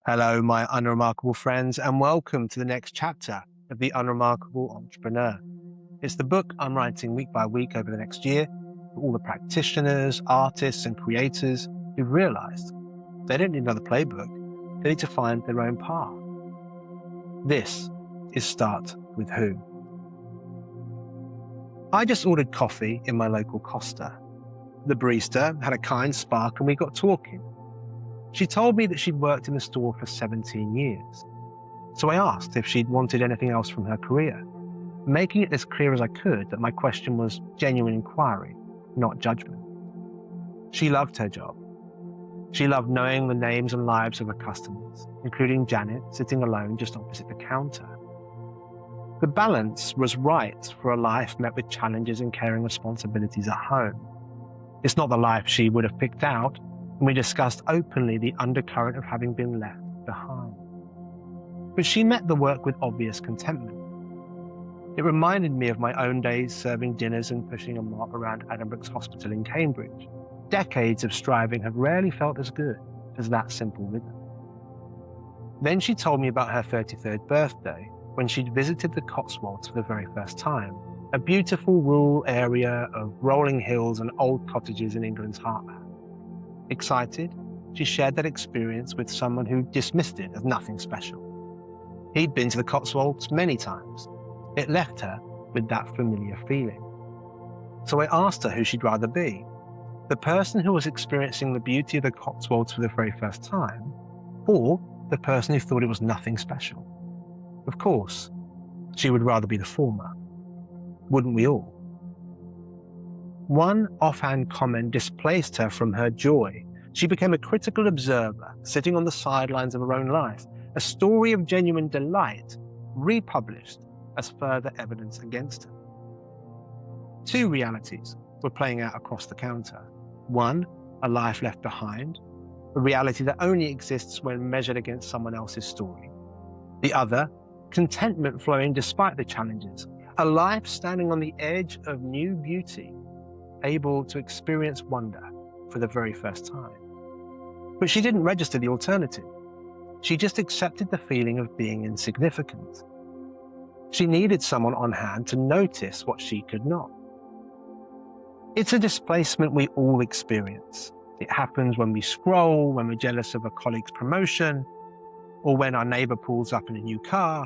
Hello, my unremarkable friends, and welcome to the next chapter of The Unremarkable Entrepreneur. It's the book I'm writing week by week over the next year for all the practitioners, artists, and creators who've realized they don't need another playbook, they need to find their own path. This is Start With Who. I just ordered coffee in my local Costa. The barista had a kind spark and we got talking. She told me that she'd worked in the store for 17 years. So I asked if she'd wanted anything else from her career, making it as clear as I could that my question was genuine inquiry, not judgment. She loved her job. She loved knowing the names and lives of her customers, including Janet sitting alone just opposite the counter. The balance was right for a life met with challenges and caring responsibilities at home. It's not the life she would have picked out, and we discussed openly the undercurrent of having been left behind. But she met the work with obvious contentment. It reminded me of my own days serving dinners and pushing a mop around Addenbrookes Hospital in Cambridge. Decades of striving have rarely felt as good as that simple rhythm. Then she told me about her 33rd birthday, when she'd visited the Cotswolds for the very first time, a beautiful rural area of rolling hills and old cottages in England's heartland. Excited, she shared that experience with someone who dismissed it as nothing special. He'd been to the Cotswolds many times. It left her with that familiar feeling. So I asked her who she'd rather be, the person who was experiencing the beauty of the Cotswolds for the very first time, or the person who thought it was nothing special. Of course, she would rather be the former. Wouldn't we all? One offhand comment displaced her from her joy. She became a critical observer, sitting on the sidelines of her own life, a story of genuine delight, republished as further evidence against her. Two realities were playing out across the counter. One, a life left behind, a reality that only exists when measured against someone else's story. The other, contentment flowing despite the challenges, a life standing on the edge of new beauty, able to experience wonder for the very first time. But she didn't register the alternative. She just accepted the feeling of being insignificant. She needed someone on hand to notice what she could not. It's a displacement we all experience. It happens when we scroll, when we're jealous of a colleague's promotion, or when our neighbor pulls up in a new car,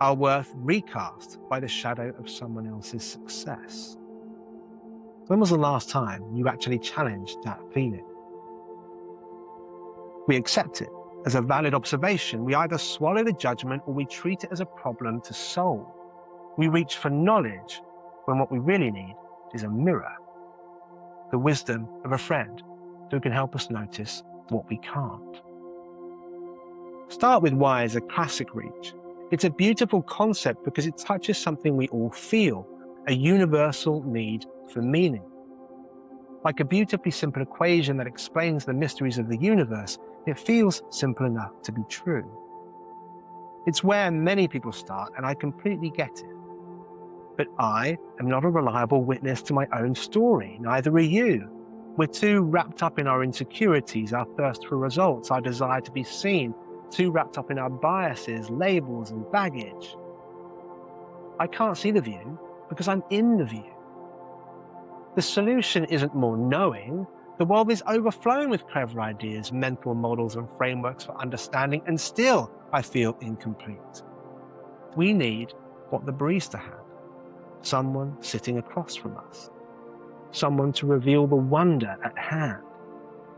our worth recast by the shadow of someone else's success. When was the last time you actually challenged that feeling? We accept it as a valid observation. We either swallow the judgment or we treat it as a problem to solve. We reach for knowledge when what we really need is a mirror, the wisdom of a friend who can help us notice what we can't. Start with why is a classic reach. It's a beautiful concept because it touches something we all feel, a universal need for meaning. Like a beautifully simple equation that explains the mysteries of the universe, it feels simple enough to be true. It's where many people start, and I completely get it. But I am not a reliable witness to my own story, neither are you. We're too wrapped up in our insecurities, our thirst for results, our desire to be seen, too wrapped up in our biases, labels, and baggage. I can't see the view because I'm in the view. The solution isn't more knowing. The world is overflowing with clever ideas, mental models, and frameworks for understanding, and still I feel incomplete. We need what the barista had, someone sitting across from us, someone to reveal the wonder at hand,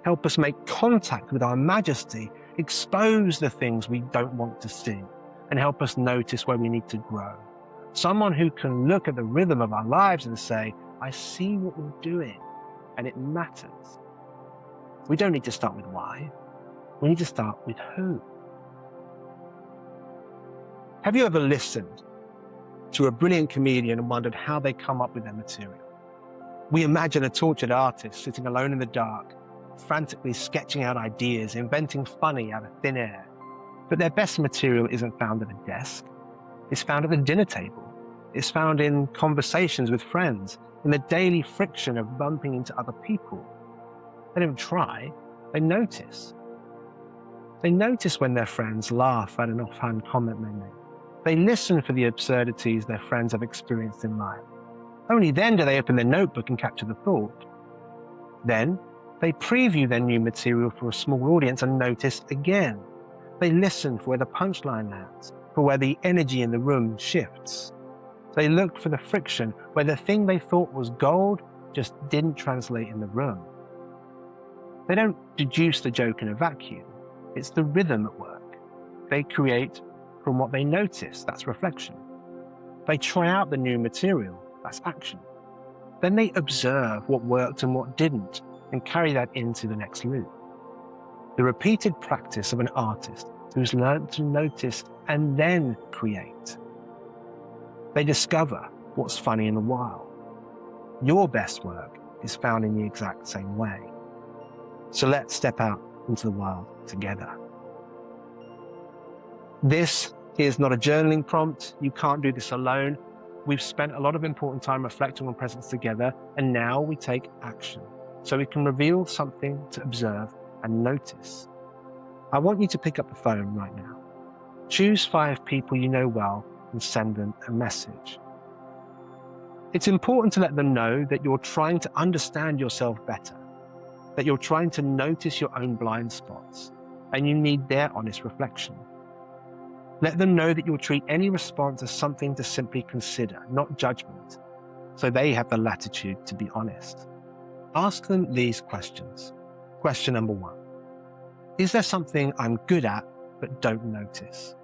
help us make contact with our Majesty, expose the things we don't want to see, and help us notice where we need to grow. Someone who can look at the rhythm of our lives and say, I see what we're doing, and it matters. We don't need to start with why. We need to start with who. Have you ever listened to a brilliant comedian and wondered how they come up with their material? We imagine a tortured artist sitting alone in the dark, frantically sketching out ideas, inventing funny out of thin air. But their best material isn't found at a desk. It's found at the dinner table. It's found in conversations with friends, in the daily friction of bumping into other people. They don't try, they notice. They notice when their friends laugh at an offhand comment they make. They listen for the absurdities their friends have experienced in life. Only then do they open their notebook and capture the thought. Then, they preview their new material for a small audience and notice again. They listen for where the punchline lands, for where the energy in the room shifts. They look for the friction where the thing they thought was gold just didn't translate in the room. They don't deduce the joke in a vacuum. It's the rhythm at work. They create from what they notice, that's reflection. They try out the new material, that's action. Then they observe what worked and what didn't and carry that into the next loop. The repeated practice of an artist who's learned to notice and then create. They discover what's funny in the wild. Your best work is found in the exact same way. So let's step out into the wild together. This is not a journaling prompt. You can't do this alone. We've spent a lot of important time reflecting on presence together, and now we take action so we can reveal something to observe and notice. I want you to pick up the phone right now. Choose 5 people you know well and send them a message. It's important to let them know that you're trying to understand yourself better, that you're trying to notice your own blind spots, and you need their honest reflection. Let them know that you'll treat any response as something to simply consider, not judgment, so they have the latitude to be honest. Ask them these questions. Question number 1. Is there something I'm good at but don't notice?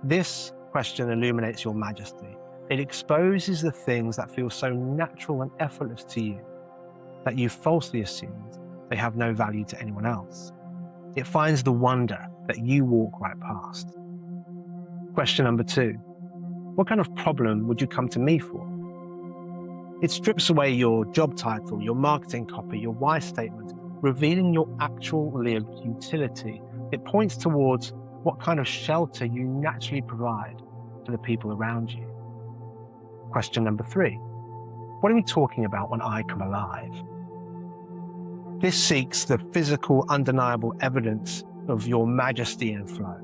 This question illuminates your majesty. It exposes the things that feel so natural and effortless to you that you falsely assumed they have no value to anyone else. It finds the wonder that you walk right past. Question number 2. What kind of problem would you come to me for? It strips away your job title, your marketing copy, your why statement, revealing your actual lived utility. It points towards what kind of shelter you naturally provide for the people around you. Question number 3. What are we talking about when I come alive? This seeks the physical, undeniable evidence of your majesty and flow.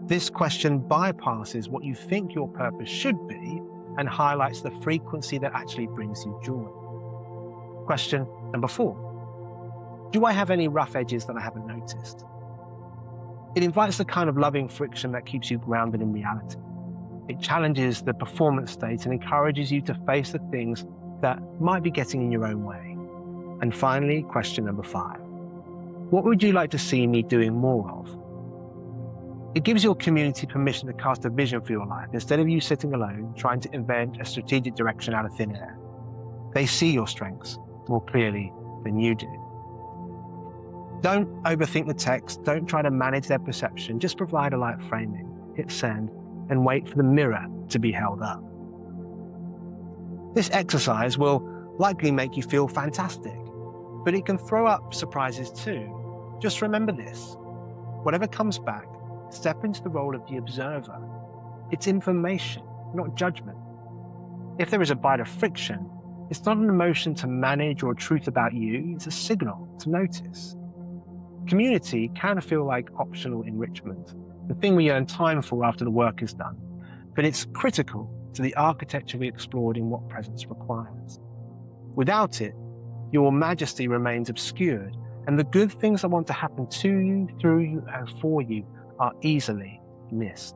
This question bypasses what you think your purpose should be and highlights the frequency that actually brings you joy. Question number 4. Do I have any rough edges that I haven't noticed? It invites the kind of loving friction that keeps you grounded in reality. It challenges the performance state and encourages you to face the things that might be getting in your own way. And finally, question number 5. What would you like to see me doing more of? It gives your community permission to cast a vision for your life instead of you sitting alone trying to invent a strategic direction out of thin air. They see your strengths more clearly than you do. Don't overthink the text. Don't try to manage their perception. Just provide a light framing, hit send, and wait for the mirror to be held up. This exercise will likely make you feel fantastic, but it can throw up surprises too. Just remember this. Whatever comes back, step into the role of the observer. It's information, not judgment. If there is a bite of friction, it's not an emotion to manage or a truth about you, it's a signal to notice. Community can feel like optional enrichment, the thing we earn time for after the work is done, but it's critical to the architecture we explored in what presence requires. Without it, your majesty remains obscured, and the good things that want to happen to you, through you, and for you are easily missed.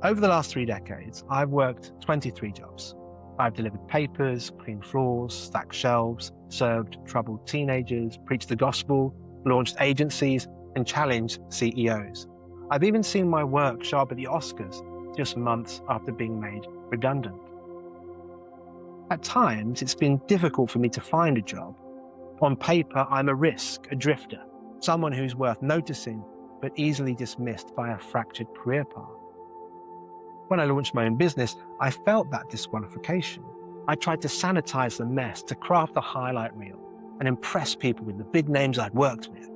Over the last 3 decades, I've worked 23 jobs. I've delivered papers, cleaned floors, stacked shelves, served troubled teenagers, preached the gospel, launched agencies, and challenged CEOs. I've even seen my work show up at the Oscars just months after being made redundant. At times, it's been difficult for me to find a job. On paper, I'm a risk, a drifter, someone who's worth noticing, but easily dismissed by a fractured career path. When I launched my own business, I felt that disqualification. I tried to sanitize the mess, to craft the highlight reel, and impress people with the big names I'd worked with.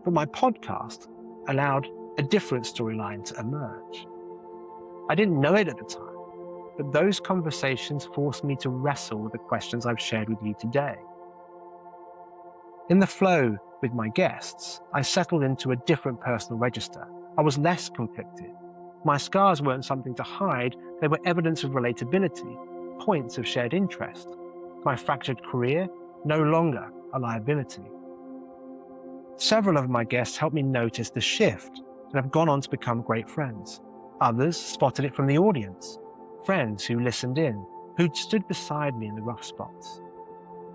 But my podcast allowed a different storyline to emerge. I didn't know it at the time, but those conversations forced me to wrestle with the questions I've shared with you today. In the flow with my guests, I settled into a different personal register. I was less conflicted. My scars weren't something to hide, they were evidence of relatability, points of shared interest. My fractured career, no longer a liability. Several of my guests helped me notice the shift and have gone on to become great friends. Others spotted it from the audience, friends who listened in, who'd stood beside me in the rough spots.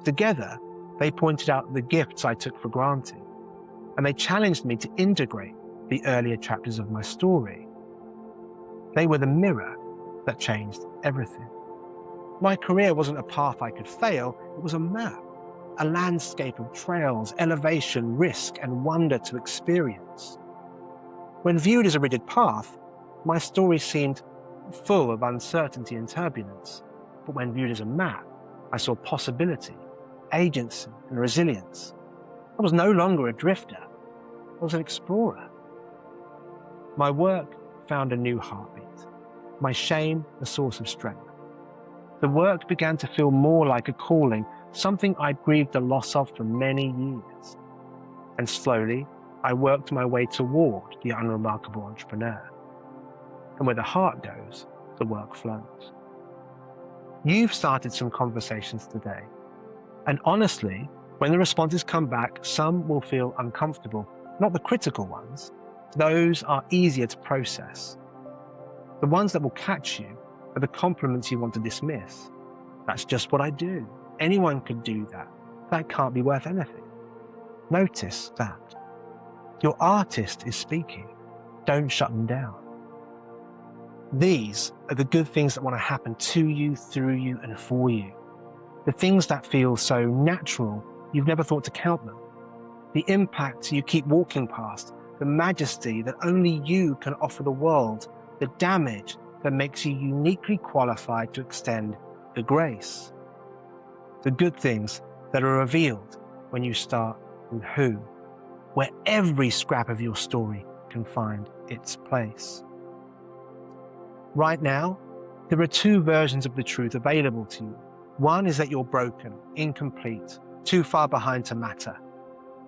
Together, they pointed out the gifts I took for granted, and they challenged me to integrate the earlier chapters of my story. They were the mirror that changed everything. My career wasn't a path I could fail, it was a map, a landscape of trails, elevation, risk, and wonder to experience. When viewed as a rigid path, my story seemed full of uncertainty and turbulence. But when viewed as a map, I saw possibility, agency, and resilience. I was no longer a drifter, I was an explorer. My work found a new heartbeat, my shame a source of strength. The work began to feel more like a calling, something I'd grieved the loss of for many years. And slowly, I worked my way toward the unremarkable entrepreneur. And where the heart goes, the work flows. You've started some conversations today. And honestly, when the responses come back, some will feel uncomfortable, not the critical ones. Those are easier to process. The ones that will catch you are the compliments you want to dismiss. That's just what I do. Anyone could do that. That can't be worth anything. Notice that. Your artist is speaking. Don't shut them down. These are the good things that want to happen to you, through you, and for you. The things that feel so natural, you've never thought to count them. The impact you keep walking past, the majesty that only you can offer the world, the damage that makes you uniquely qualified to extend the grace. The good things that are revealed when you start with who, where every scrap of your story can find its place. Right now, there are two versions of the truth available to you. One is that you're broken, incomplete, too far behind to matter.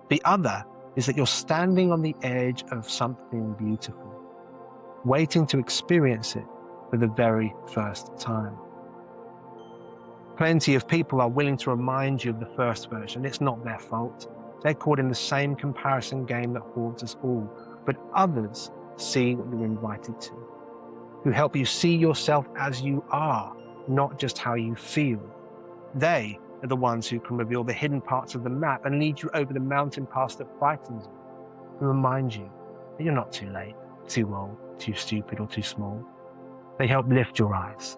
The other is that you're standing on the edge of something beautiful, waiting to experience it for the very first time. Plenty of people are willing to remind you of the first version. It's not their fault. They're caught in the same comparison game that haunts us all. But others see what you're invited to, who help you see yourself as you are, not just how you feel. They are the ones who can reveal the hidden parts of the map and lead you over the mountain pass that frightens you, and remind you that you're not too late, too old, too stupid, or too small. They help lift your eyes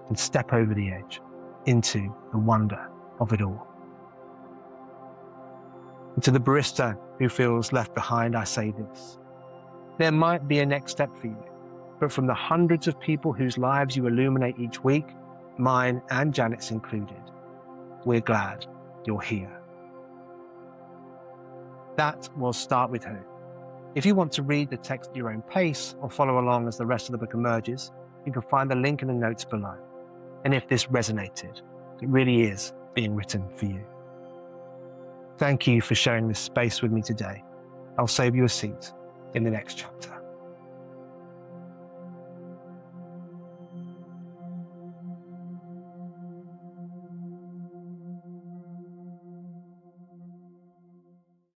and step over the edge into the wonder of it all. And to the barista who feels left behind, I say this. There might be a next step for you, but from the hundreds of people whose lives you illuminate each week, mine and Janet's included, we're glad you're here. That was Start With Who. If you want to read the text at your own pace or follow along as the rest of the book emerges, you can find the link in the notes below. And if this resonated, it really is being written for you. Thank you for sharing this space with me today. I'll save you a seat in the next chapter.